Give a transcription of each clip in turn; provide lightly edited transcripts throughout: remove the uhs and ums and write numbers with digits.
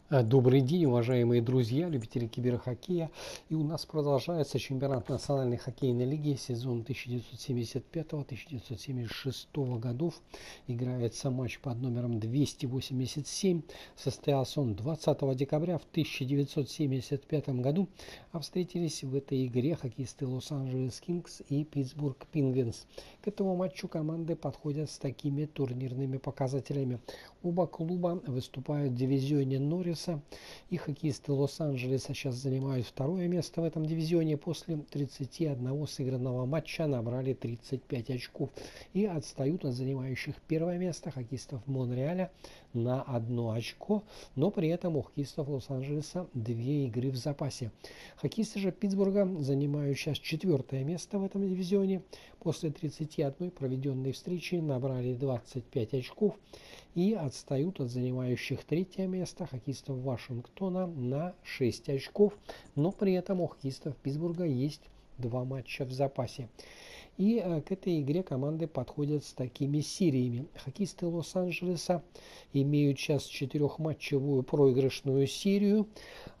Добрый день, уважаемые друзья, любители киберхоккея. И у нас продолжается чемпионат Национальной хоккейной лиги сезон 1975-1976 годов. Играется матч под номером 287. Состоялся он 20 декабря в 1975 году. А встретились в этой игре хоккеисты Лос-Анджелес Кингс и Питтсбург Пингвинс. К этому матчу команды подходят с такими турнирными показателями. Оба клуба выступают в дивизионе Норриса, и хоккеисты Лос-Анджелеса сейчас занимают второе место в этом дивизионе. После 31 сыгранного матча набрали 35 очков и отстают от занимающих первое место хоккеистов Монреаля на 1 очко, но при этом у хоккеистов Лос-Анджелеса 2 игры в запасе. Хоккеисты же Питтсбурга занимают сейчас 4 место в этом дивизионе. После 31 проведенной встречи набрали 25 очков и отстают от занимающих 3 место хоккеистов Вашингтона на 6 очков, но при этом у хоккеистов Питтсбурга есть 2 матча в запасе. И к этой игре команды подходят с такими сериями. Хоккеисты Лос-Анджелеса имеют сейчас 4-матчевую проигрышную серию,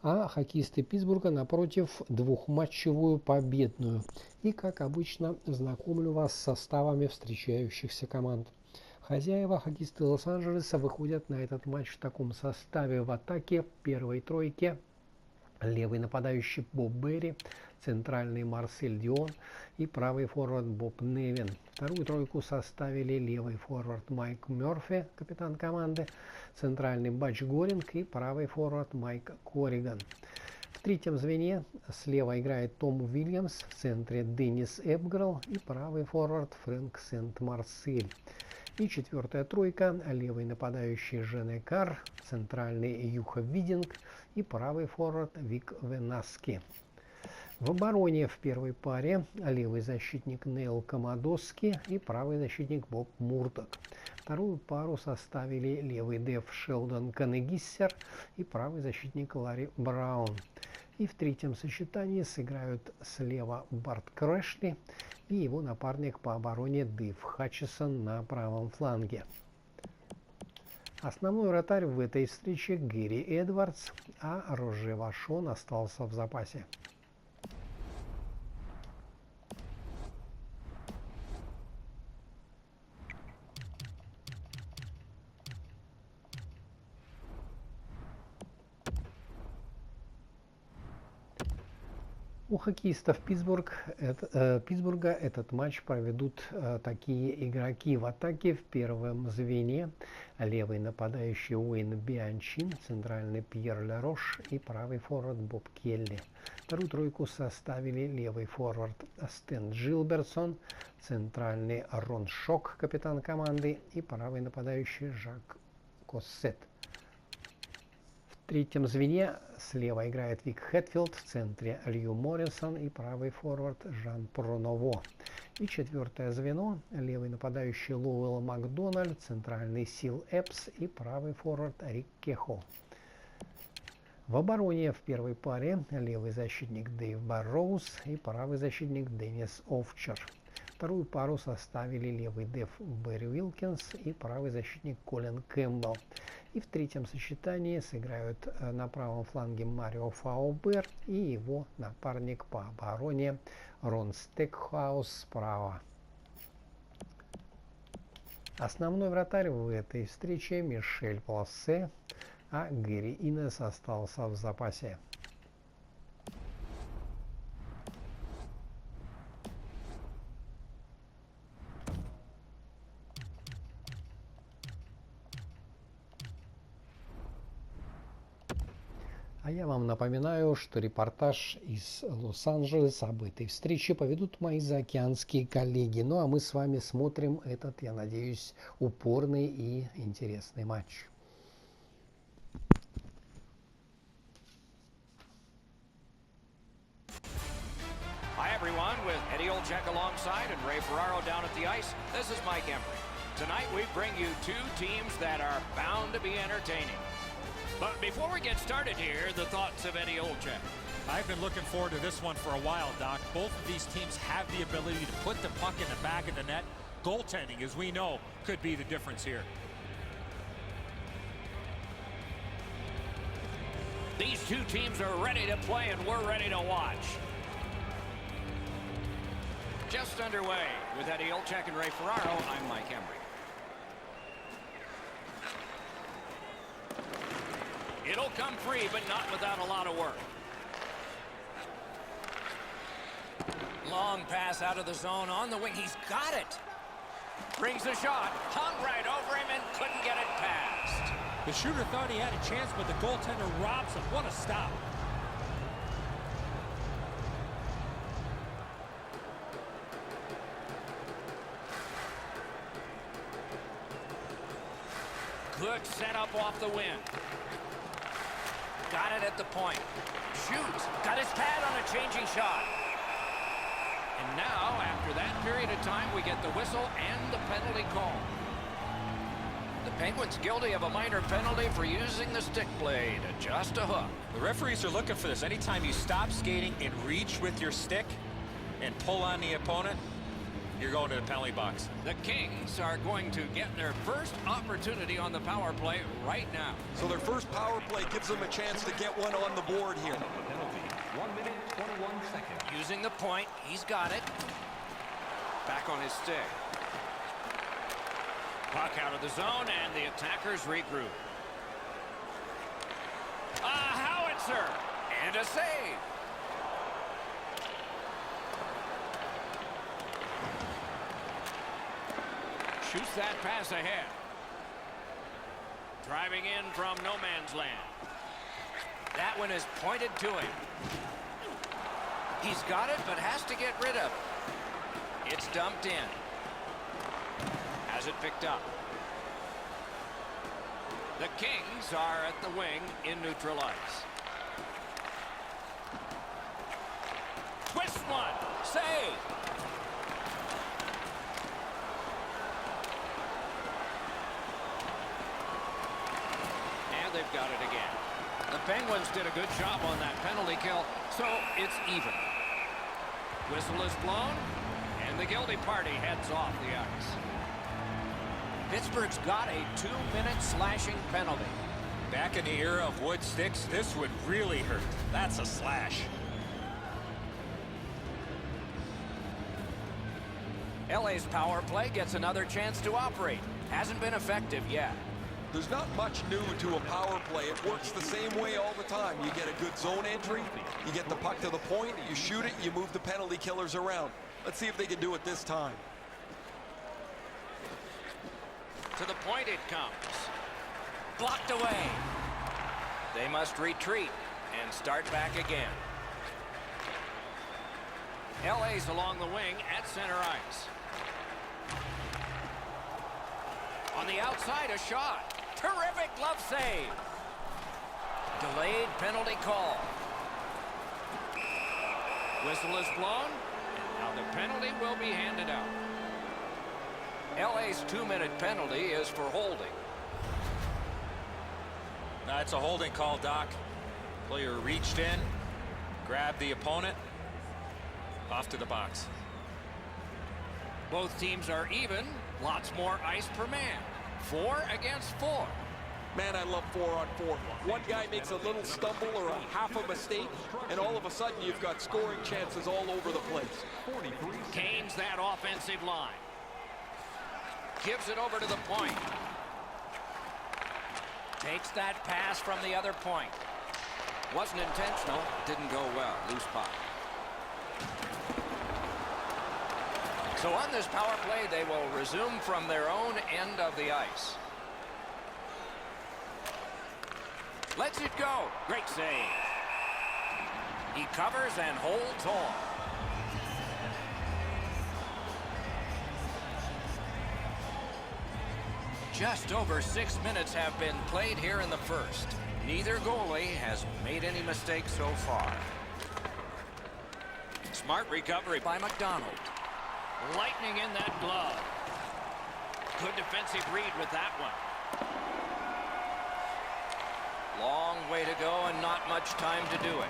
а хоккеисты Питтсбурга, напротив, 2-матчевую победную. И, как обычно, знакомлю вас с составами встречающихся команд. Хозяева, хоккеисты Лос-Анджелеса, выходят на этот матч в таком составе: в атаке, в первой тройке левый нападающий Боб Берри, центральный Марсель Дион и правый форвард Боб Невин. Вторую тройку составили левый форвард Майк Мерфи, капитан команды, центральный Бач Горинг и правый форвард Майк Корриган. В третьем звене слева играет Том Уильямс, в центре Деннис Эбгрелл и правый форвард Фрэнк Сент-Марсель. И четвертая тройка: левый нападающий Жене Карр, центральный Юха Видинг и правый форвард Вик Венаски. В обороне в первой паре левый защитник Нейл Комодоски и правый защитник Боб Мурдок. Вторую пару составили левый деф Шелдон Канегиссер и правый защитник Ларри Браун. И в третьем сочетании сыграют слева Барт Крэшли и его напарник по обороне Дэйв Хатчисон на правом фланге. Основной вратарь в этой встрече Гэри Эдвардс, а Роже Вашон остался в запасе. У хоккеистов Питтсбурга этот матч проведут такие игроки. В атаке в первом звене левый нападающий Уэйн Бианчин, центральный Пьер Ларош и правый форвард Боб Келли. Вторую тройку составили левый форвард Стэн Джилберсон, центральный Рон Шок, капитан команды, и правый нападающий Жак Коссет. В третьем звене слева играет Вик Хэтфилд, в центре Лью Моррисон и правый форвард Жан Проново. И четвертое звено: левый нападающий Лоуэлл Макдональд, центральный Сил Эпс и правый форвард Рик Кехо. В обороне в первой паре левый защитник Дэйв Барроуз и правый защитник Деннис Овчер. Вторую пару составили левый деф Берри Уилкинс и правый защитник Колин Кэмпбелл. И в третьем сочетании сыграют на правом фланге Марио Фаубер и его напарник по обороне Рон Стекхаус справа. Основной вратарь в этой встрече Мишель Плассе, а Гэри Инес остался в запасе. А я вам напоминаю, что репортаж из Лос-Анджелеса об этой встрече поведут мои заокеанские коллеги. Ну а мы с вами смотрим этот, я надеюсь, упорный и интересный матч. Hi everyone, with Eddie Olczyk alongside and Ray Ferraro down at the ice, this is Mike Embry. Tonight we bring you two teams that are bound to be entertaining. But before we get started here, the thoughts of Eddie Olczyk. I've been looking forward to this one for a while, Doc. Both of these teams have the ability to put the puck in the back of the net. Goaltending, as we know, could be the difference here. These two teams are ready to play, and we're ready to watch. Just underway with Eddie Olczyk and Ray Ferraro. I'm Mike Embry. It'll come free, but not without a lot of work. Long pass out of the zone on the wing. He's got it. Brings the shot. Hung right over him and couldn't get it past. The shooter thought he had a chance, but the goaltender robs him. What a stop. Good setup off the wing. Got it at the point. Shoots. Got his pad on a changing shot. And now, after that period of time, we get the whistle and the penalty call. The Penguins guilty of a minor penalty for using the stick blade. Just a hook. The referees are looking for this. Anytime you stop skating and reach with your stick and pull on the opponent, you're going to the penalty box. The Kings are going to get their first opportunity on the power play right now. So their first power play gives them a chance to get one on the board here. Penalty, 1 minute, 21 seconds. Using the point, he's got it. Back on his stick. Puck out of the zone, and the attackers regroup. A howitzer, and a save. Shoots that pass ahead. Driving in from no man's land. That one is pointed to him. He's got it, but has to get rid of it. It's dumped in. Has it picked up. The Kings are at the wing in neutral ice. Twist one. Save. And they've got it again. The Penguins did a good job on that penalty kill, so it's even. Whistle is blown, and the guilty party heads off the ice. Pittsburgh's got a 2-minute slashing penalty. Back in the era of wood sticks, this would really hurt. That's a slash. LA's power play gets another chance to operate. Hasn't been effective yet. There's not much new to a power play. It works the same way all the time. You get a good zone entry, you get the puck to the point, you shoot it, you move the penalty killers around. Let's see if they can do it this time. To the point it comes. Blocked away. They must retreat and start back again. LA's along the wing at center ice. On the outside, a shot. Terrific glove save. Delayed penalty call. Whistle is blown, and now the penalty will be handed out. LA's 2-minute penalty is for holding. That's a holding call, Doc. Player reached in, grabbed the opponent, off to the box. Both teams are even. Lots more ice per man. 4 against 4. Man, I love 4-on-4. One guy makes a little stumble or a half a mistake, and all of a sudden you've got scoring chances all over the place. Kane's that offensive line. Gives it over to the point. Takes that pass from the other point. Wasn't intentional. Didn't go well. Loose puck. So on this power play, they will resume from their own end of the ice. Lets it go. Great save. He covers and holds on. Just over 6 minutes have been played here in the first. Neither goalie has made any mistakes so far. Smart recovery by McDonald. Lightning in that glove. Good defensive read with that one. Long way to go and not much time to do it.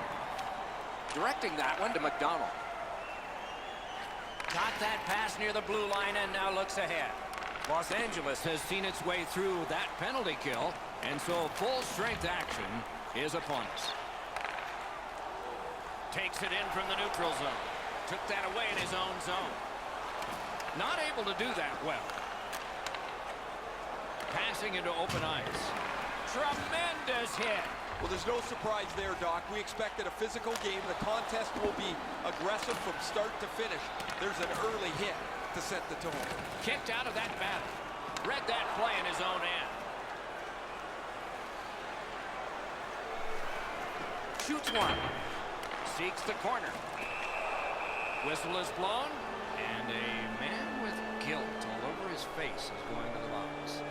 Directing that one to McDonald. Got that pass near the blue line and now looks ahead. Los Angeles has seen its way through that penalty kill, and so full strength action his opponents. Takes it in from the neutral zone. Took that away in his own zone. Not able to do that well. Passing into open ice. Tremendous hit. Well, there's no surprise there, Doc. We expected a physical game. The contest will be aggressive from start to finish. There's an early hit to set the tone. Kicked out of that battle. Read that play in his own end. Shoots one. Seeks the corner. Whistle is blown, and a man with guilt all over his face is going to the box.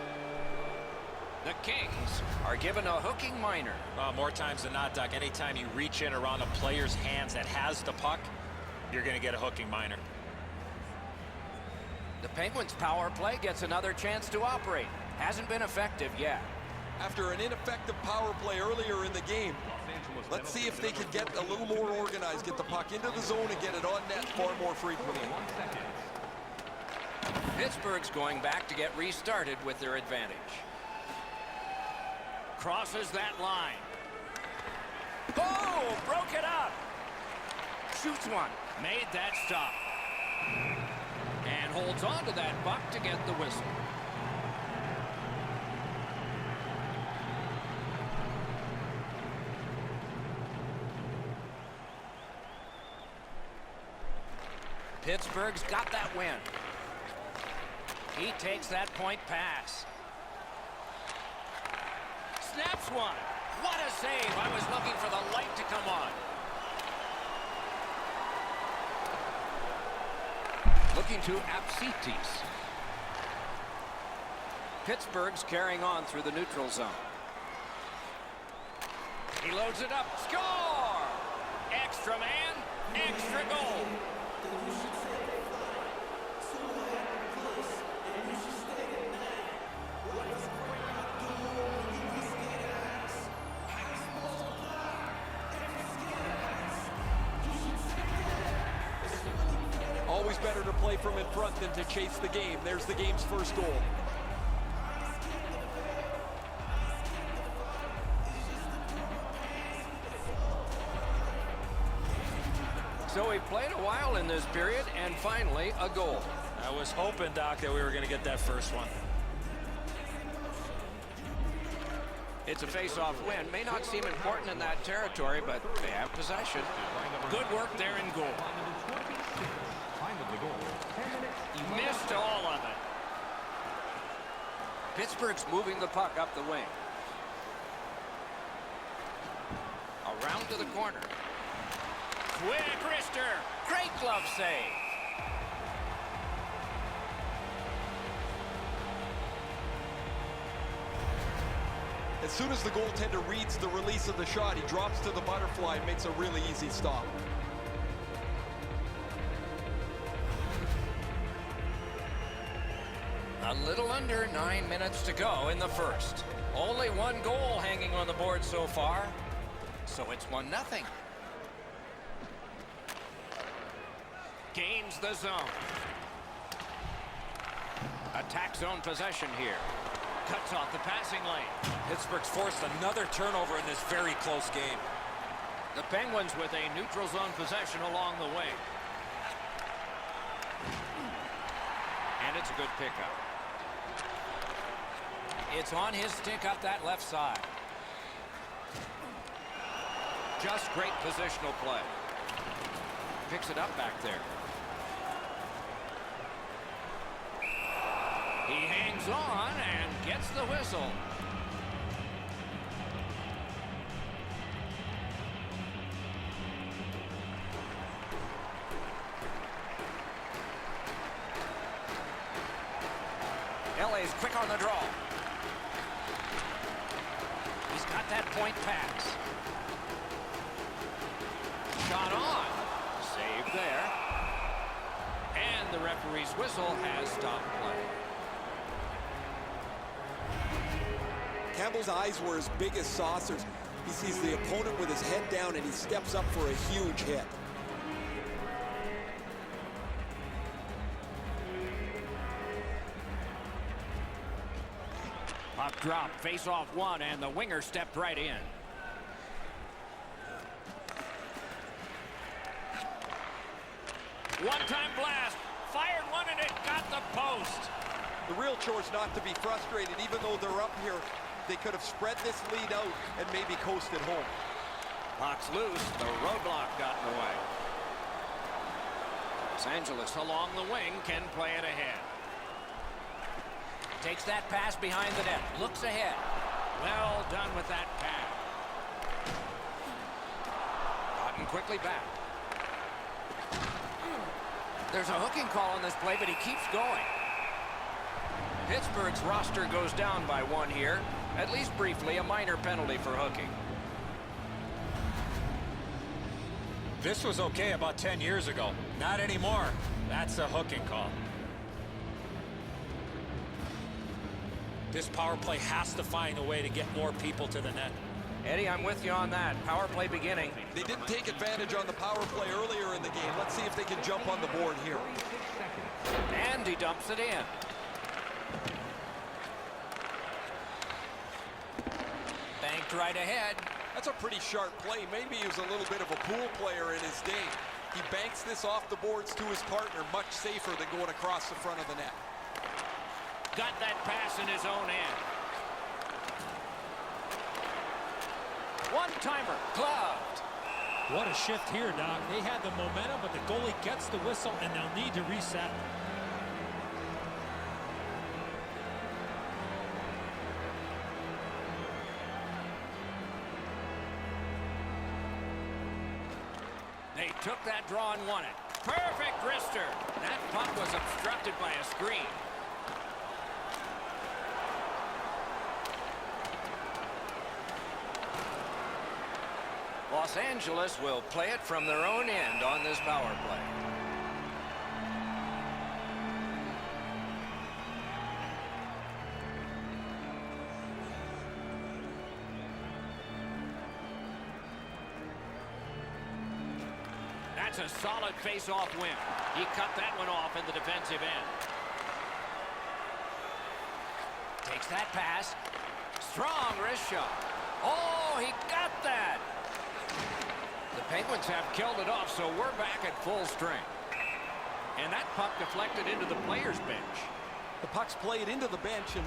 The Kings are given a hooking minor. More times than not, Doc, anytime you reach in around a player's hands that has the puck, you're going to get a hooking minor. The Penguins' power play gets another chance to operate. Hasn't been effective yet. After an ineffective power play earlier in the game, let's see if they can get a little more organized, get the puck into the zone and get it on net far more frequently. Pittsburgh's going back to get restarted with their advantage. Crosses that line. Oh, broke it up. Shoots one. Made that stop. And holds on to that puck to get the whistle. Pittsburgh's got that win. He takes that point pass. Snaps one. What a save. I was looking for the light to come on. Looking to Apsitis. Pittsburgh's carrying on through the neutral zone. He loads it up. Score! Extra man, extra goal. Always better to play from in front than to chase the game. There's the game's first goal. So he played a while in this period, and finally a goal. I was hoping, Doc, that we were going to get that first one. It's a face-off win. May not seem important in that territory, but they have possession. Good work there in goal. Missed all of it. Pittsburgh's moving the puck up the wing. Around to the corner. Quick wrister. Great glove save. As soon as the goaltender reads the release of the shot, he drops to the butterfly and makes a really easy stop. A little under 9 minutes to go in the first. Only one goal hanging on the board so far. So it's 1-0. Gains the zone. Attack zone possession here. Cuts off the passing lane. Pittsburgh's forced another turnover in this very close game. The Penguins with a neutral zone possession along the way. And it's a good pickup. It's on his stick up that left side. Just great positional play. Picks it up back there. He hangs on and gets the whistle. LA's quick on the draw. He's got that point pass. Shot on. Save there. And the referee's whistle has stopped play. Campbell's eyes were as big as saucers. He sees the opponent with his head down and he steps up for a huge hit. Puck drop, face off one, and the winger stepped right in. post. The real chore is not to be frustrated. Even though they're up here, they could have spread this lead out and maybe coasted home. Puck's loose. The roadblock got in the way. Los Angeles along the wing can play it ahead. Takes that pass behind the net. Looks ahead. Well done with that pass. Gotten quickly back. There's a hooking call on this play, but he keeps going. Pittsburgh's roster goes down by one here. At least briefly, a minor penalty for hooking. This was okay about 10 years ago. Not anymore. That's a hooking call. This power play has to find a way to get more people to the net. Eddie, I'm with you on that. Power play beginning. They didn't take advantage on the power play earlier in the game. Let's see if they can jump on the board here. And he dumps it in. Banked right ahead. That's a pretty sharp play. Maybe he was a little bit of a pool player in his day. He banks this off the boards to his partner, much safer than going across the front of the net. Got that pass in his own end. One-timer, gloved. What a shift here, Doc. They had the momentum, but the goalie gets the whistle, and they'll need to reset. They took that draw and won it. Perfect wrister. That puck was obstructed by a screen. Los Angeles will play it from their own end on this power play. That's a solid face-off win. He cut that one off in the defensive end. Takes that pass. Strong wrist shot. Oh, he got that. The Penguins have killed it off, so we're back at full strength. And that puck deflected into the players' bench. The puck's played into the bench, and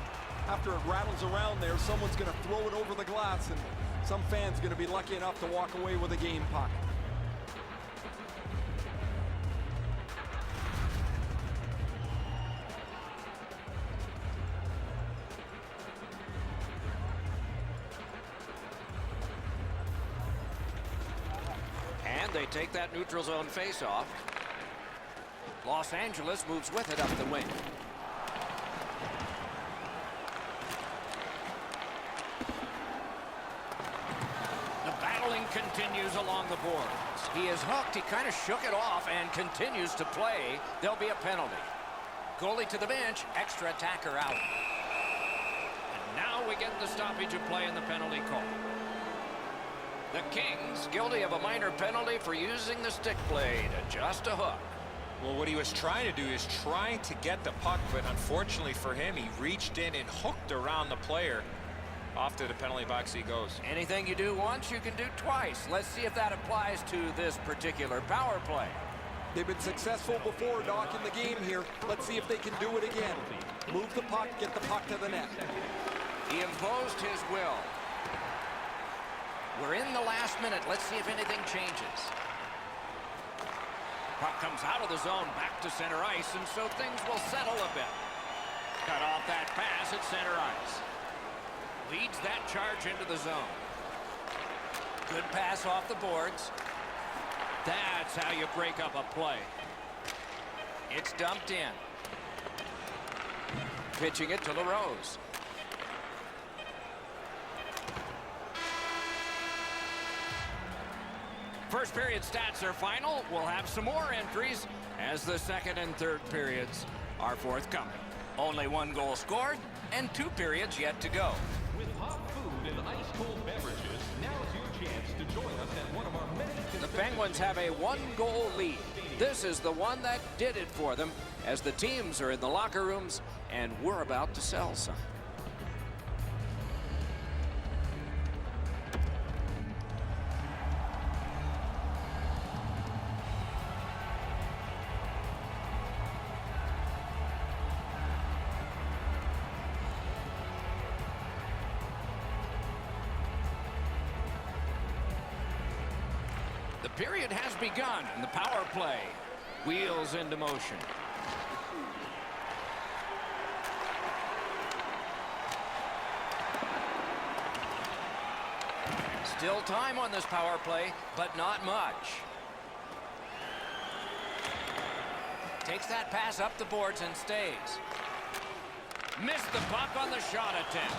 after it rattles around there, someone's going to throw it over the glass, and some fan's going to be lucky enough to walk away with a game puck. They take that neutral zone face-off. Los Angeles moves with it up the wing. The battling continues along the boards. He is hooked. He kind of shook it off and continues to play. There'll be a penalty. Goalie to the bench. Extra attacker out. And now we get the stoppage of play in the penalty call. The Kings guilty of a minor penalty for using the stick blade, just a hook. Well, what he was trying to do is trying to get the puck, but unfortunately for him, he reached in and hooked around the player. Off to the penalty box he goes. Anything you do once, you can do twice. Let's see if that applies to this particular power play. They've been successful before, Doc, in the game here. Let's see if they can do it again. Move the puck, get the puck to the net. He imposed his will. We're in the last minute. Let's see if anything changes. Puck comes out of the zone back to center ice, and so things will settle a bit. Cut off that pass at center ice. Leads that charge into the zone. Good pass off the boards. That's how you break up a play. It's dumped in. Pitching it to LaRose. First period stats are final. We'll have some more entries as the second and third periods are forthcoming. Only one goal scored and 2 periods yet to go. With hot food and ice-cold beverages, now's your chance to join us at one of our many... The Penguins have a 1-goal lead. This is the one that did it for them as the teams are in the locker rooms and we're about to sell some. The period has begun, and the power play wheels into motion. Still time on this power play, but not much. Takes that pass up the boards and stays. Missed the puck on the shot attempt.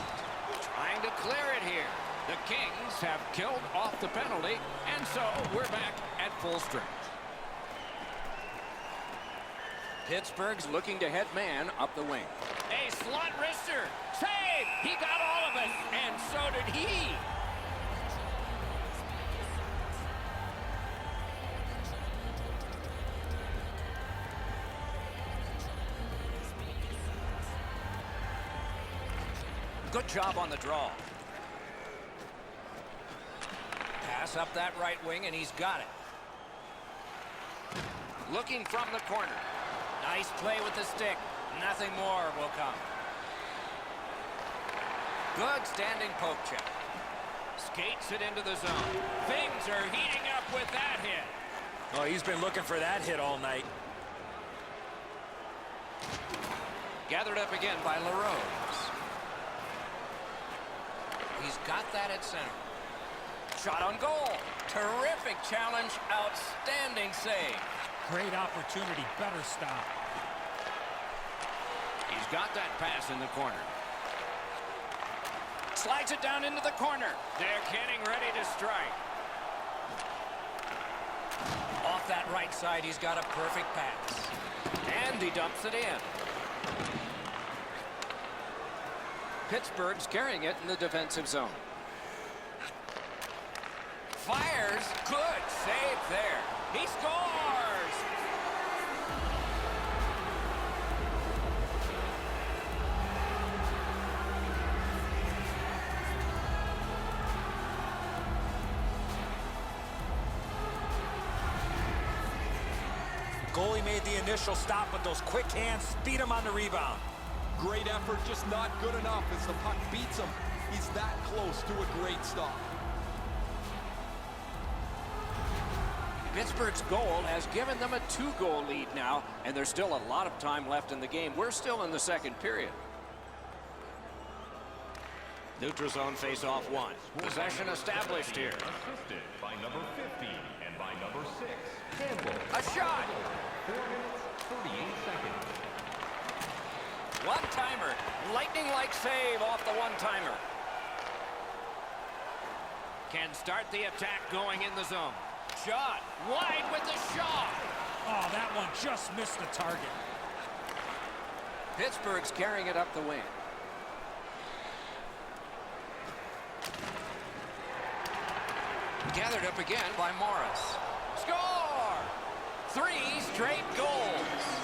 Trying to clear it here. The Kings have killed off the penalty, and so we're back at full strength. Pittsburgh's looking to head man up the wing. A slot wrister. Save! He got all of it, and so did he. Good job on the draw. Pass up that right wing, and he's got it. Looking from the corner. Nice play with the stick. Nothing more will come. Good standing poke check. Skates it into the zone. Things are heating up with that hit. Oh, he's been looking for that hit all night. Gathered up again by LaRose. He's got that at center. Shot on goal. Terrific challenge. Outstanding save. Great opportunity. Better stop. He's got that pass in the corner. Slides it down into the corner. They're getting ready to strike. Off that right side, he's got a perfect pass. And he dumps it in. Pittsburgh's carrying it in the defensive zone. Fires. Good save there. He scores! Goalie made the initial stop, but those quick hands speed him on the rebound. Great effort, just not good enough as the puck beats him. He's that close to a great stop. Pittsburgh's goal has given them a 2-goal lead now, and there's still a lot of time left in the game. We're still in the second period. Neutral zone face-off 1. Possession established here. Assisted by number 50 and by number 6. Campbell. A shot! 4 minutes, 38 seconds. One-timer. Lightning-like save off the one-timer. Can start the attack going in the zone. Shot. Wide with the shot. Oh, that one just missed the target. Pittsburgh's carrying it up the wing. Gathered up again by Morris. Score! 3 straight goals.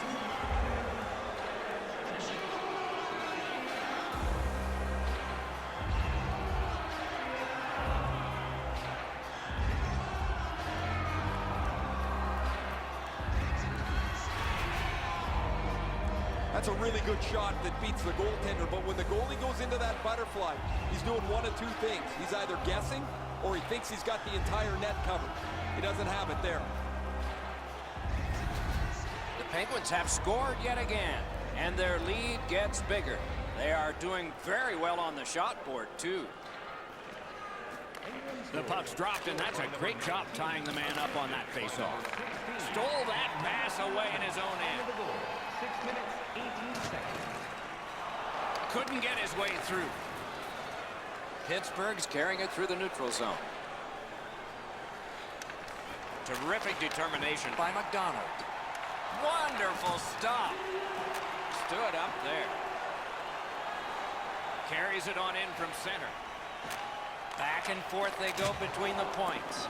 That's a really good shot that beats the goaltender, but when the goalie goes into that butterfly, he's doing one of two things. He's either guessing or he thinks he's got the entire net covered. He doesn't have it there. The Penguins have scored yet again, and their lead gets bigger. They are doing very well on the shot board, too. The puck's dropped, and that's a great job tying the man up on that faceoff. Stole that pass away in his own end. 6 minutes, 18 seconds. Couldn't get his way through. Pittsburgh's carrying it through the neutral zone. Terrific determination by McDonald. Wonderful stop. Stood up there. Carries it on in from center. Back and forth they go between the points.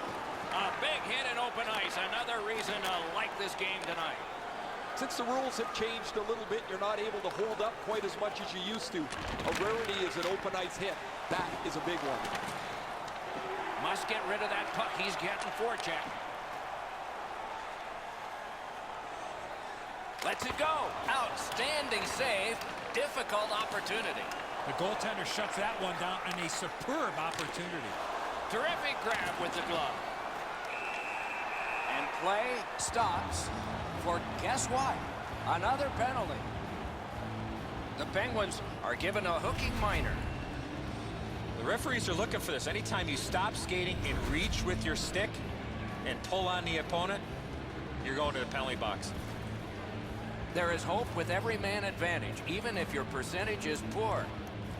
A big hit in open ice. Another reason to like this game tonight. Since the rules have changed a little bit, you're not able to hold up quite as much as you used to. A rarity is an open ice hit. That is a big one. Must get rid of that puck. He's getting forecheck. Lets it go. Outstanding save. Difficult opportunity. The goaltender shuts that one down, and a superb opportunity. Terrific grab with the glove. Play stops for guess what? Another penalty. The Penguins are given a hooking minor. The referees are looking for this. Anytime you stop skating and reach with your stick and pull on the opponent, you're going to the penalty box. There is hope with every man advantage, even if your percentage is poor.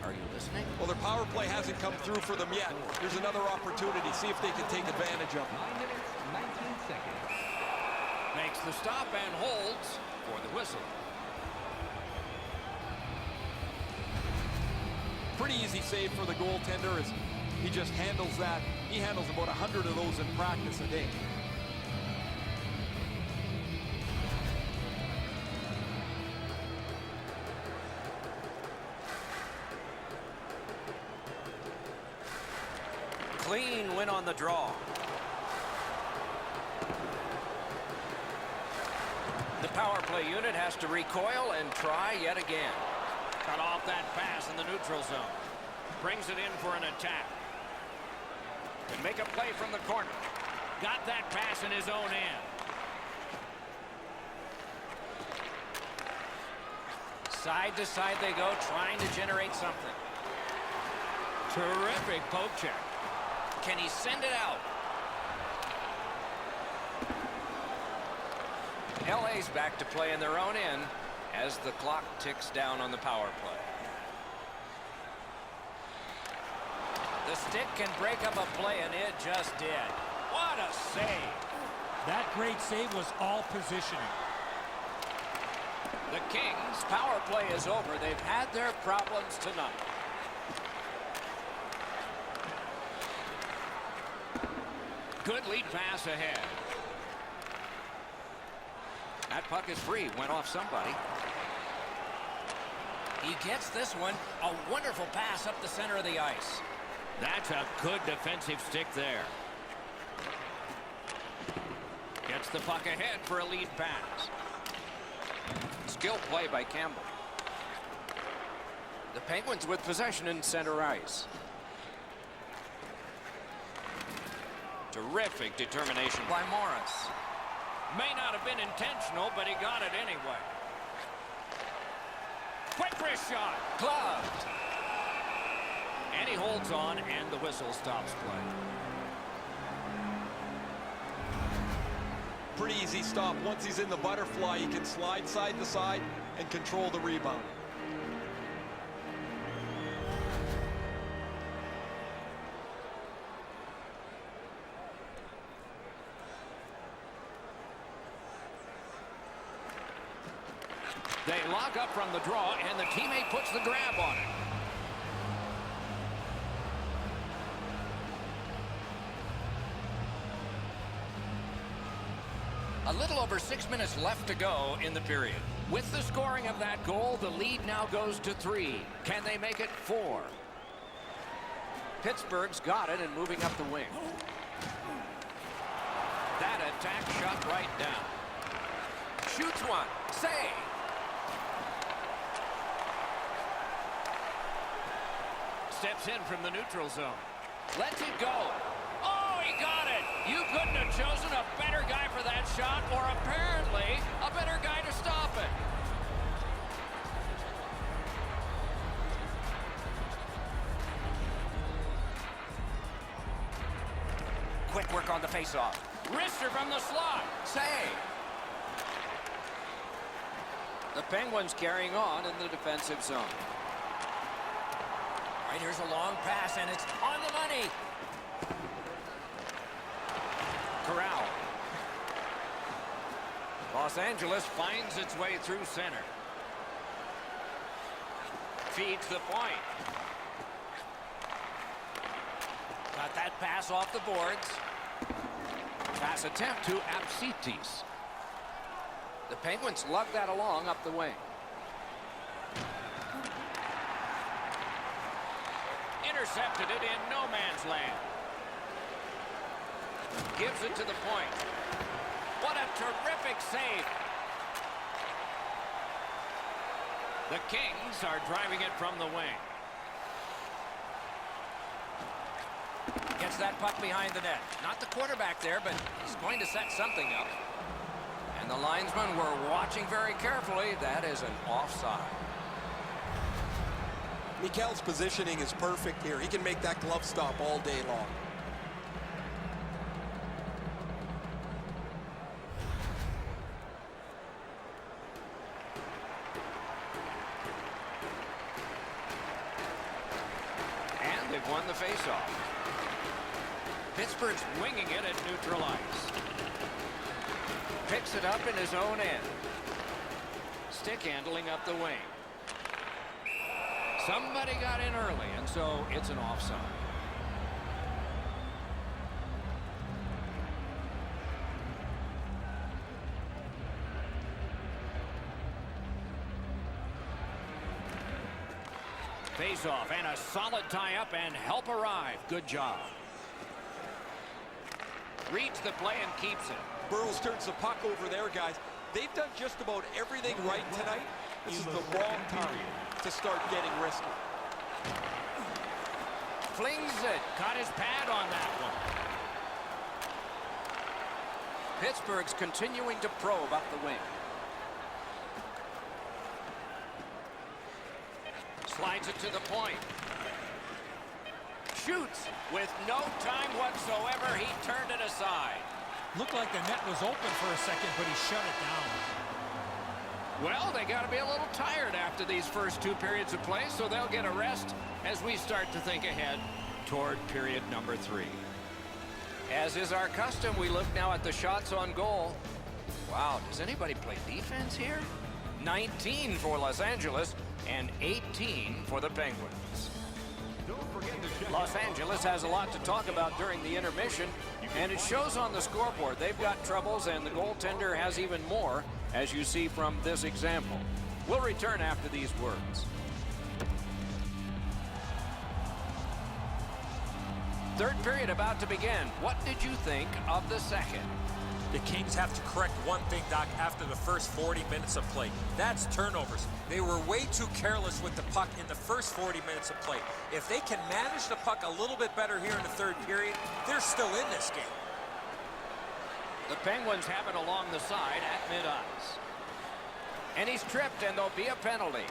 Are you listening? Well, their power play hasn't come through for them yet. Here's another opportunity. See if they can take advantage of it. 9 minutes, 19 seconds. Makes the stop and holds for the whistle. Pretty easy save for the goaltender as he just handles that. He handles about 100 of those in practice a day. Clean win on the draw. The power play unit has to recoil and try yet again. Cut off that pass in the neutral zone. Brings it in for an attack. Can make a play from the corner. Got that pass in his own end. Side to side they go, trying to generate something. Terrific poke check. Can he send it out? LA's back to play in their own end as the clock ticks down on the power play. The stick can break up a play, and it just did. What a save. That great save was all positioning. The Kings' power play is over. They've had their problems tonight. Good lead pass ahead. That puck is free. Went off somebody. He gets this one. A wonderful pass up the center of the ice. That's a good defensive stick there. Gets the puck ahead for a lead pass. Skill play by Campbell. The Penguins with possession in center ice. Terrific determination by Morris. May not have been intentional, but he got it anyway. Quick wrist shot. Gloved. And he holds on, and the whistle stops play. Pretty easy stop. Once he's in the butterfly, he can slide side to side and control the rebound. They lock up from the draw, and the teammate puts the grab on it. A little over 6 minutes left to go in the period. With the scoring of that goal, the lead now goes to 3. Can they make it 4? Pittsburgh's got it and moving up the wing. That attack shot right down. Shoots one. Save. Steps in from the neutral zone. Lets it go. Oh, he got it. You couldn't have chosen a better guy for that shot, or apparently a better guy to stop it. Quick work on the faceoff. Wrister from the slot. Save. The Penguins carrying on in the defensive zone. All right, here's a long pass, and it's on the money. Corral. Los Angeles finds its way through center. Feeds the point. Got that pass off the boards. Pass attempt to Apsitis. The Penguins lug that along up the wing. Intercepted it in no man's land. Gives it to the point. What a terrific save. The Kings are driving it from the wing. gets that puck behind the net. Not the quarterback there, but he's going to set something up. And the linesmen were watching very carefully. That is an offside. Mikel's positioning is perfect here. He can make that glove stop all day long. And they've won the faceoff. Pittsburgh's winging it at neutral ice. Picks it up in his own end. Stick handling up the wing. Somebody got in early, and so it's an offside. Face off and a solid tie-up and help arrive. Good job. Reads the play and keeps it. Burroughs turns the puck over there, guys. They've done just about everything right tonight. This is the wrong time to start getting risky. Flings it. Caught his pad on that one. Pittsburgh's continuing to probe up the wing. Slides it to the point. Shoots with no time whatsoever. He turned it aside. Looked like the net was open for a second, but he shut it down. Well, they got to be a little tired after these first two periods of play, so they'll get a rest as we start to think ahead toward period number 3. As is our custom, we look now at the shots on goal. Wow, does anybody play defense here? 19 for Los Angeles and 18 for the Penguins. Los Angeles has a lot to talk about during the intermission, and it shows on the scoreboard. They've got troubles, and the goaltender has even more, as you see from this example. We'll return after these words. Third period about to begin. What did you think of the second? The Kings have to correct one thing, Doc, after the first 40 minutes of play. That's turnovers. They were way too careless with the puck in the first 40 minutes of play. If they can manage the puck a little bit better here in the third period, they're still in this game. The Penguins have it along the side at mid-ice. And he's tripped, and there'll be a penalty.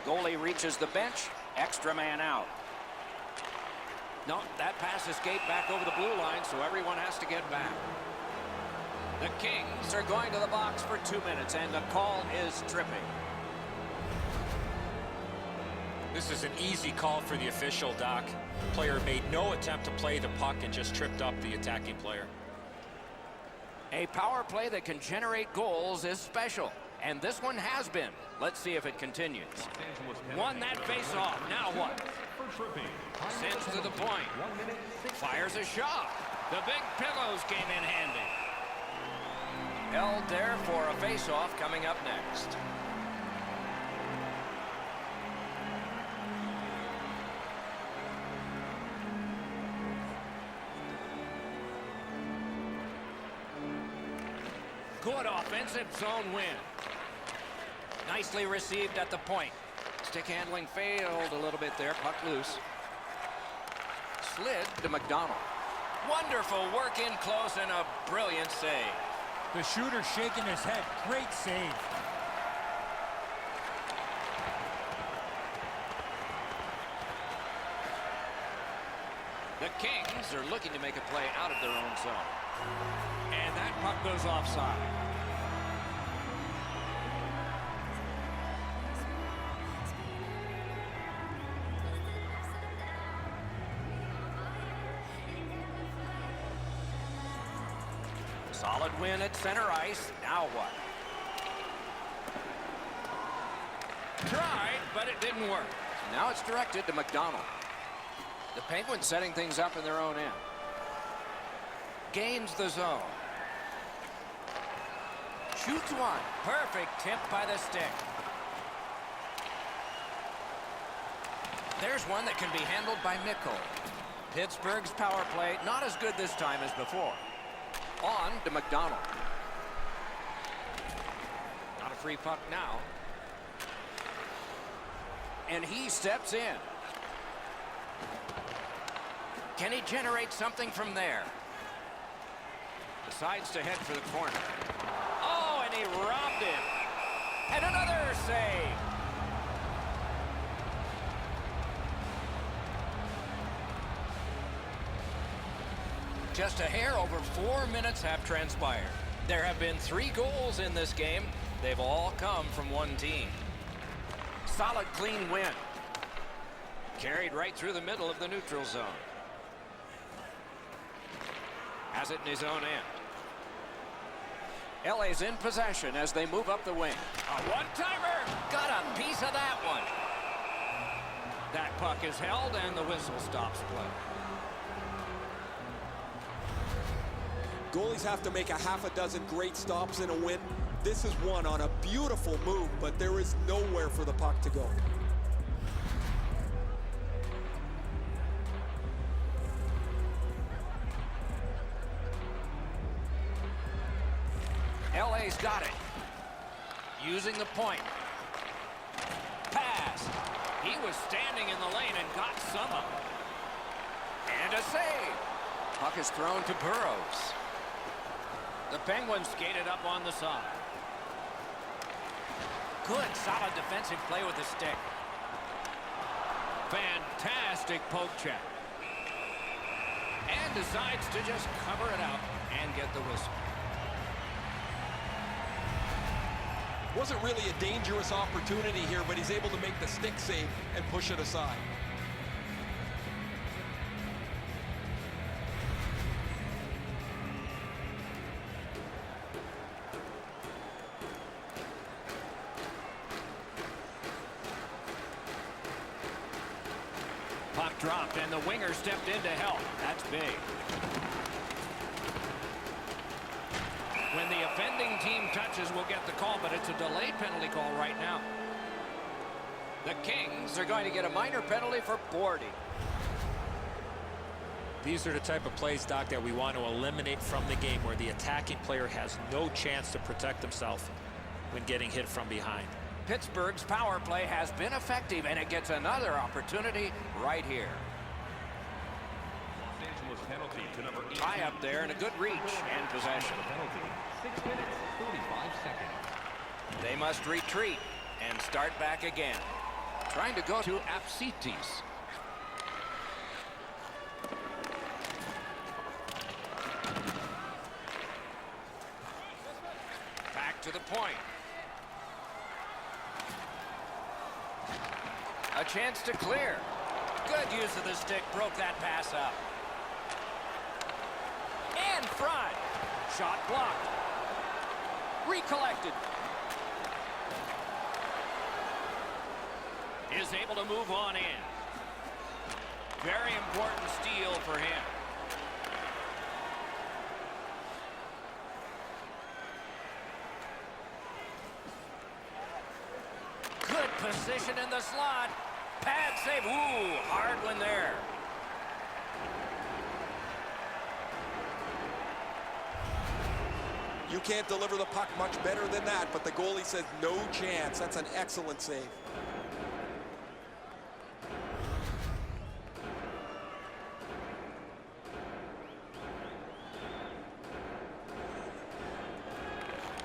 Goalie reaches the bench. Extra man out. No, that pass escaped back over the blue line, so everyone has to get back. The Kings are going to the box for 2 minutes, and the call is tripping. This is an easy call for the official, Doc. The player made no attempt to play the puck and just tripped up the attacking player. A power play that can generate goals is special, and this one has been. Let's see if it continues. Won that face-off. Now what? Sends to the point. Fires a shot. The big pillows came in handy. Held there for a face-off coming up next. Good offensive zone win. Nicely received at the point. Stick handling failed a little bit there. Puck loose. Slid to McDonald. Wonderful work in close and a brilliant save. The shooter shaking his head. Great save. The Kings are looking to make a play out of their own zone. And that puck goes offside. Solid win at center ice. Now what? Tried, but it didn't work. Now it's directed to McDonald. The Penguins setting things up in their own end. Gains the zone. Shoots one. Perfect tip by the stick. There's one that can be handled by Mikko. Pittsburgh's power play not as good this time as before. On to McDonald. Not a free puck now. And he steps in. Can he generate something from there? Decides to head for the corner. Oh, and he robbed him. And another save. Just a hair over 4 minutes have transpired. There have been 3 goals in this game. They've all come from one team. Solid, clean win. Carried right through the middle of the neutral zone. Has it in his own end. LA's in possession as they move up the wing. A one-timer. Got a piece of that one. That puck is held and the whistle stops play. Goalies have to make a half a dozen great stops in a win. This is one on a beautiful move, but there is nowhere for the puck to go. LA's got it. Using the point. Pass. He was standing in the lane and got some of it. And a save. Puck is thrown to Burrows. The Penguins skated up on the side. Good, solid defensive play with the stick. Fantastic poke check. And decides to just cover it up and get the whistle. Wasn't really a dangerous opportunity here, but he's able to make the stick save and push it aside. Puck dropped and the winger stepped in to help. That's big. When the offending team touches, we'll get the call, but it's a delayed penalty call right now. The Kings are going to get a minor penalty for boarding. These are the type of plays, Doc, that we want to eliminate from the game, where the attacking player has no chance to protect himself when getting hit from behind. Pittsburgh's power play has been effective, and it gets another opportunity right here. Los Angeles penalty to number 18. High up there and a good reach and possession. Penalty, 6 minutes, 45 seconds. They must retreat and start back again. Trying to go to Apsitis. Back to the point. A chance to clear. Good use of the stick, broke that pass up. And front. Shot blocked. Recollected. Is able to move on in. Very important steal for him. Good position in the slot. Pad save. Ooh, hard one there. You can't deliver the puck much better than that, but the goalie says no chance. That's an excellent save.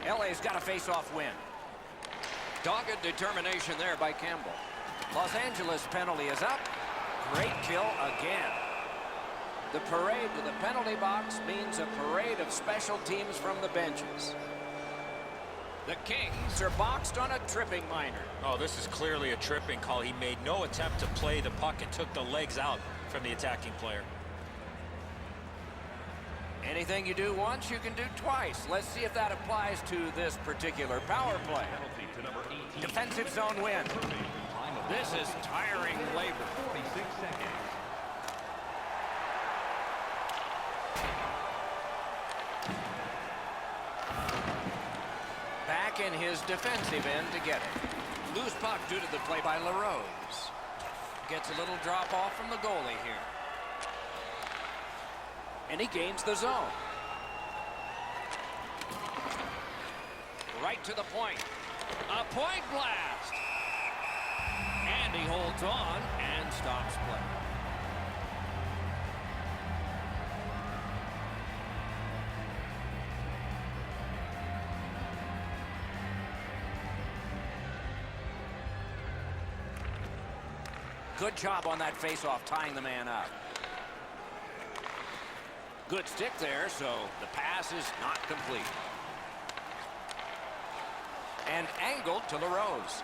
LA's got a face-off win. Dogged determination there by Campbell. Los Angeles penalty is up. Great kill again. The parade to the penalty box means a parade of special teams from the benches. The Kings are boxed on a tripping minor. Oh, this is clearly a tripping call. He made no attempt to play the puck and took the legs out from the attacking player. Anything you do once, you can do twice. Let's see if that applies to this particular power play. Penalty to number 18. Defensive zone win. Time of This is tiring labor. 46 seconds. Back in his defensive end to get it. Loose puck due to the play by LaRose. Gets a little drop off from the goalie here. And he gains the zone. Right to the point. A point blast. And he holds on and stops play. Good job on that face-off, tying the man up. Good stick there, so the pass is not complete. And angled to LaRose.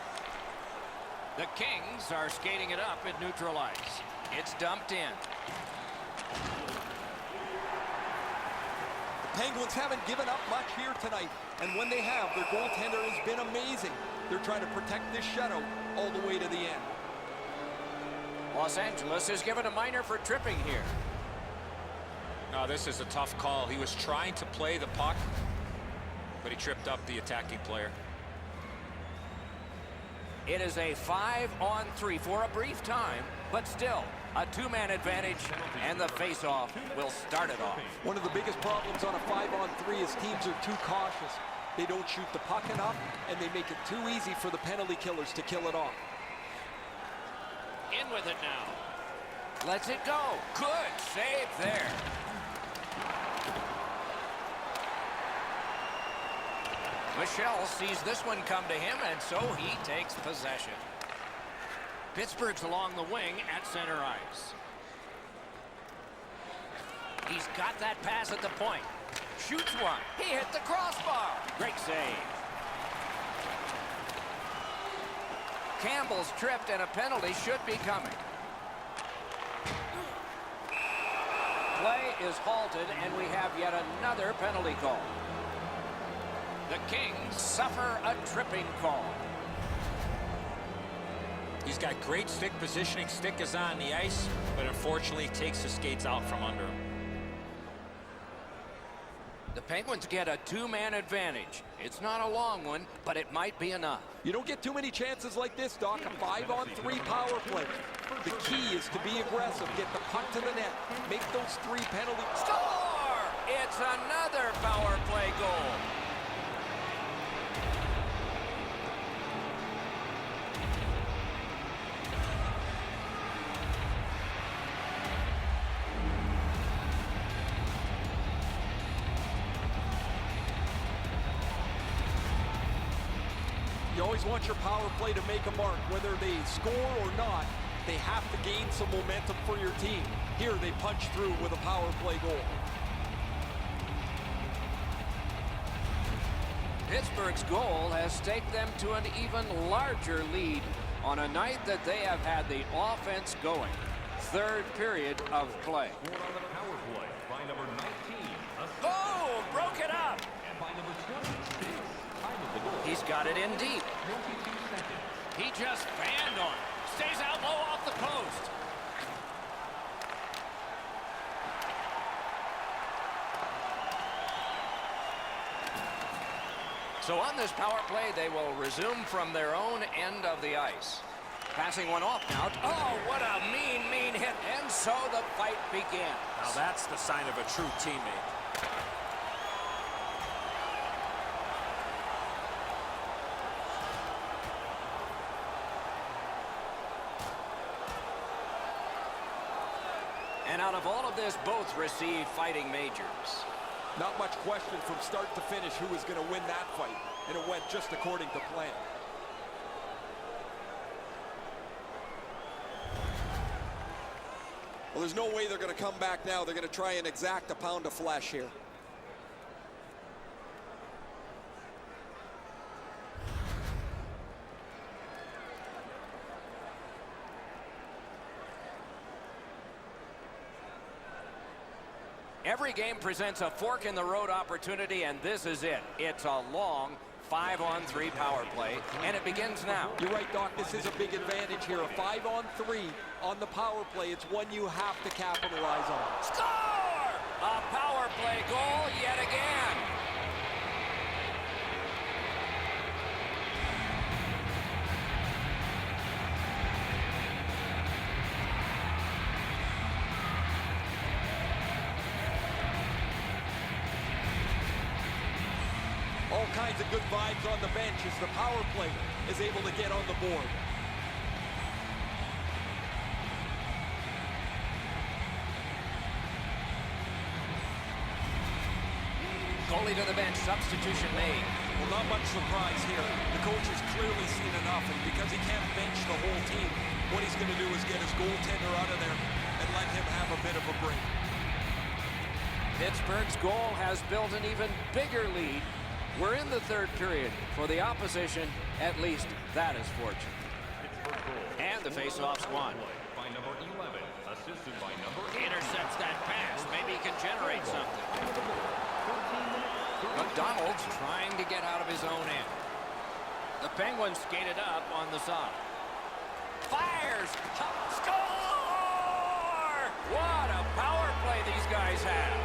The Kings are skating it up at neutral ice. It's dumped in. The Penguins haven't given up much here tonight, and when they have, their goaltender has been amazing. They're trying to protect this shutout all the way to the end. Los Angeles is given a minor for tripping here. No, this is a tough call. He was trying to play the puck, but he tripped up the attacking player. It is a 5-on-3 for a brief time, but still a two-man advantage, and the face-off will start it off. One of the biggest problems on a 5-on-3 is teams are too cautious. They don't shoot the puck enough, and they make it too easy for the penalty killers to kill it off. In with it now. Lets it go. Good save there. Michel sees this one come to him, and so he takes possession. Pittsburgh's along the wing at center ice. He's got that pass at the point. Shoots one. He hit the crossbar. Great save. Campbell's tripped, and a penalty should be coming. Play is halted, and we have yet another penalty call. The Kings suffer a tripping call. He's got great stick positioning. Stick is on the ice, but unfortunately takes the skates out from under him. The Penguins get a two-man advantage. It's not a long one, but it might be enough. You don't get too many chances like this, Doc. A 5-on-3 power play. The key is to be aggressive, get the puck to the net, make those 3 penalties. Score! It's another power play goal. You always want your power play to make a mark. Whether they score or not, they have to gain some momentum for your team. Here they punch through with a power play goal. Pittsburgh's goal has staked them to an even larger lead on a night that they have had the offense going. Third period of play. Scored on the power play by number 19. Oh, broke it up. And by number 26. Time of the goal. He's got it in deep. 22 seconds. He just fanned on it. Stays out low off the post. So on this power play, they will resume from their own end of the ice. Passing one off now. Oh, what a mean hit. And so the fight begins. Now that's the sign of a true teammate. And out of all of this, both receive fighting majors. Not much question from start to finish who was going to win that fight, and it went just according to plan. Well, there's no way they're going to come back now. They're going to try and exact a pound of flesh here. Every game presents a fork-in-the-road opportunity, and this is it. It's a long 5-on-3 power play, and it begins now. You're right, Doc. This is a big advantage here. A 5-on-3 on the power play. It's one you have to capitalize on. Score! A power play goal yet again. All kinds of good vibes on the bench as the power play is able to get on the board. Goalie to the bench, substitution made. Well, not much surprise here. The coach has clearly seen enough, and because he can't bench the whole team, What he's going to do is get his goaltender out of there and let him have a bit of a break. Pittsburgh's goal has built an even bigger lead. We're in the third period. For the opposition, at least that is fortunate. And the faceoff's won. By number 11, assisted by number 8. Intercepts that pass. Maybe he can generate something. McDonald's trying to get out of his own end. The Penguins skated up on the side. Fires! Score! What a power play these guys have.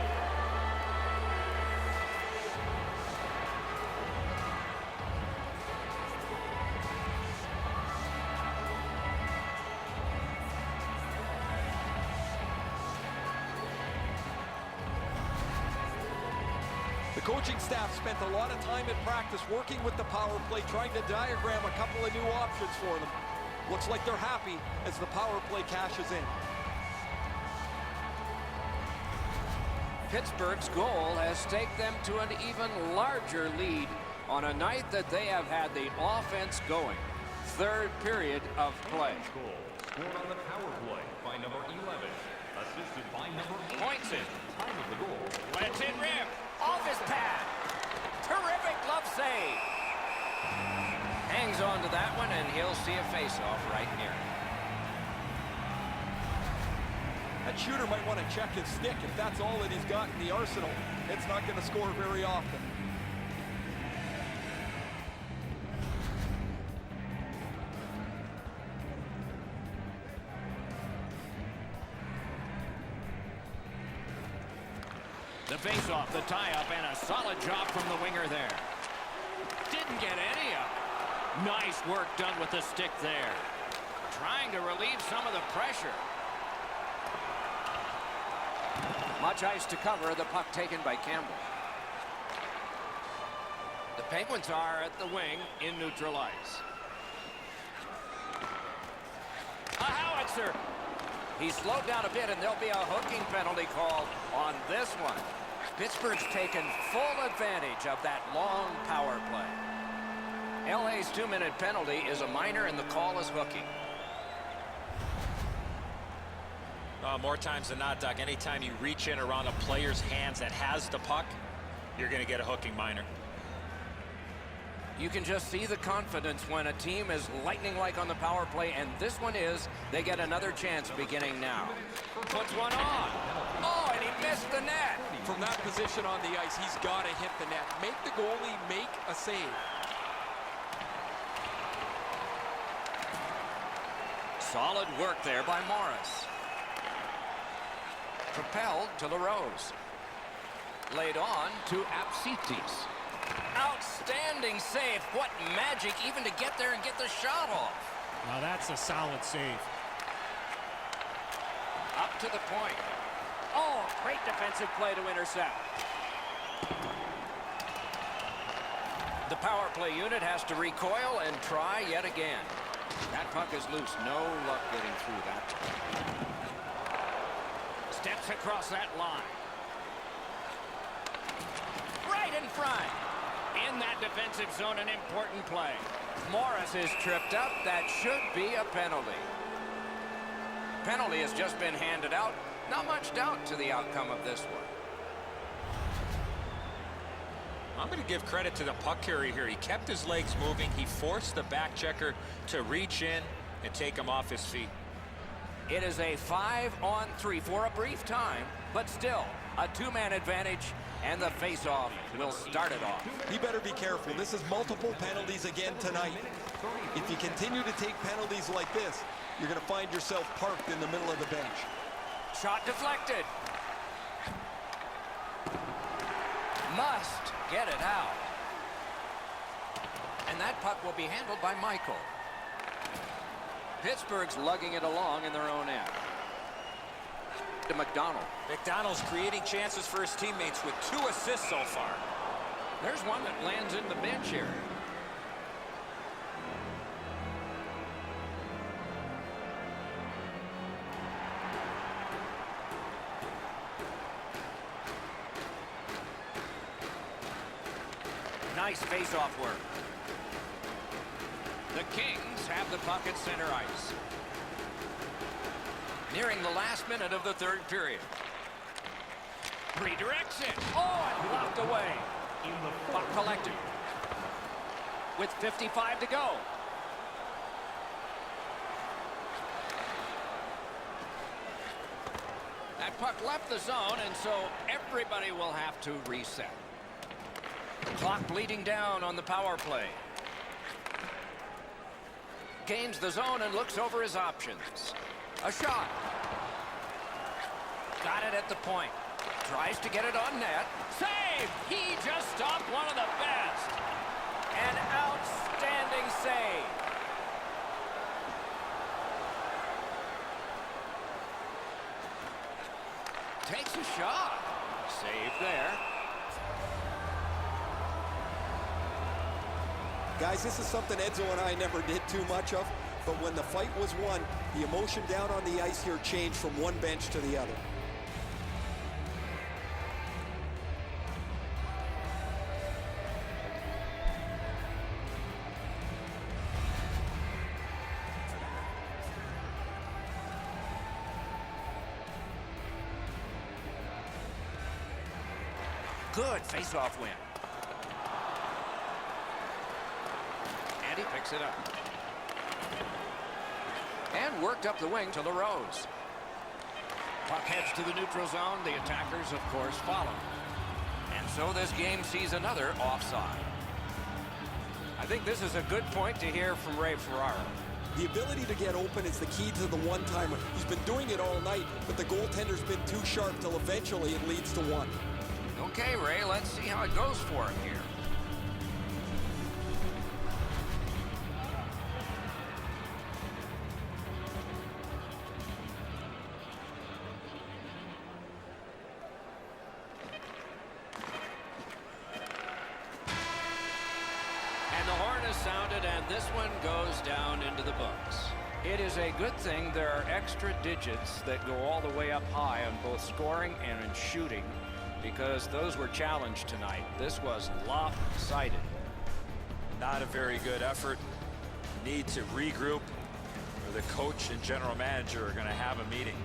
The coaching staff spent a lot of time in practice working with the power play, trying to diagram a couple of new options for them. Looks like they're happy as the power play cashes in. Pittsburgh's goal has taken them to an even larger lead on a night that they have had the offense going. Third period of play. Goal scored on the power play by number 11, assisted by number 8. Points it. Time of the goal. Let's it rip. Off his pad. Terrific glove save. Hangs on to that one, and he'll see a face-off right near him. That shooter might want to check his stick. If that's all that he's got in the arsenal, it's not going to score very often. The face-off, the tie-up, and a solid job from the winger there. Didn't get any of it. Nice work done with the stick there. Trying to relieve some of the pressure. Much ice to cover, the puck taken by Campbell. The Penguins are at the wing in neutral ice. A howitzer. He slowed down a bit, and there'll be a hooking penalty called on this one. Pittsburgh's taken full advantage of that long power play. LA's 2-minute penalty is a minor, and the call is hooking. More times than not, Doc, anytime you reach in around a player's hands that has the puck, you're going to get a hooking minor. You can just see the confidence when a team is lightning-like on the power play, and this one is. They get another chance beginning now. Puts one on. Oh, and he missed the net. From that position on the ice, he's got to hit the net. Make the goalie make a save. Solid work there by Morris. Propelled to LaRose. Laid on to Apsitis. Outstanding save. What magic even to get there and get the shot off. Now that's a solid save. Up to the point. Oh, great defensive play to intercept. The power play unit has to recoil and try yet again. That puck is loose. No luck getting through that. Steps across that line. Right in front. In that defensive zone, an important play. Morris is tripped up. That should be a penalty. Penalty has just been handed out. Not much doubt to the outcome of this one. I'm going to give credit to the puck carrier here. He kept his legs moving. He forced the back checker to reach in and take him off his feet. It is a 5-on-3 for a brief time, but still a 2-man advantage, and the face-off will start it off. He better be careful. This is multiple penalties again tonight. If you continue to take penalties like this, you're going to find yourself parked in the middle of the bench. Shot deflected. Must get it out. And that puck will be handled by Michael. Pittsburgh's lugging it along in their own end. To McDonald. McDonald's creating chances for his teammates with 2 assists so far. There's one that lands in the bench area. Nice face-off work. The Kings have the puck at center ice. Nearing the last minute of the third period. Redirects it. Oh, and blocked away. Puck collected. With 55 to go. That puck left the zone, and so everybody will have to reset. Clock bleeding down on the power play. Gains the zone and looks over his options. A shot. Got it at the point. Tries to get it on net. Save! He just stopped one of the best. An outstanding save. Takes a shot. Save there. Guys, this is something Edzo and I never did too much of, but when the fight was won, the emotion down on the ice here changed from one bench to the other. Good face-off win. And he picks it up. And worked up the wing to LaRose. Puck heads to the neutral zone. The attackers, of course, follow. And so this game sees another offside. I think this is a good point to hear from Ray Ferraro. The ability to get open is the key to the one-timer. He's been doing it all night, but the goaltender's been too sharp till eventually it leads to one. Okay, Ray, let's see how it goes for him here. And the horn is sounded, and this one goes down into the books. It is a good thing there are extra digits that go all the way up high on both scoring and in shooting, because those were challenged tonight. This was lopsided. Not a very good effort. Need to regroup, or the coach and general manager are going to have a meeting.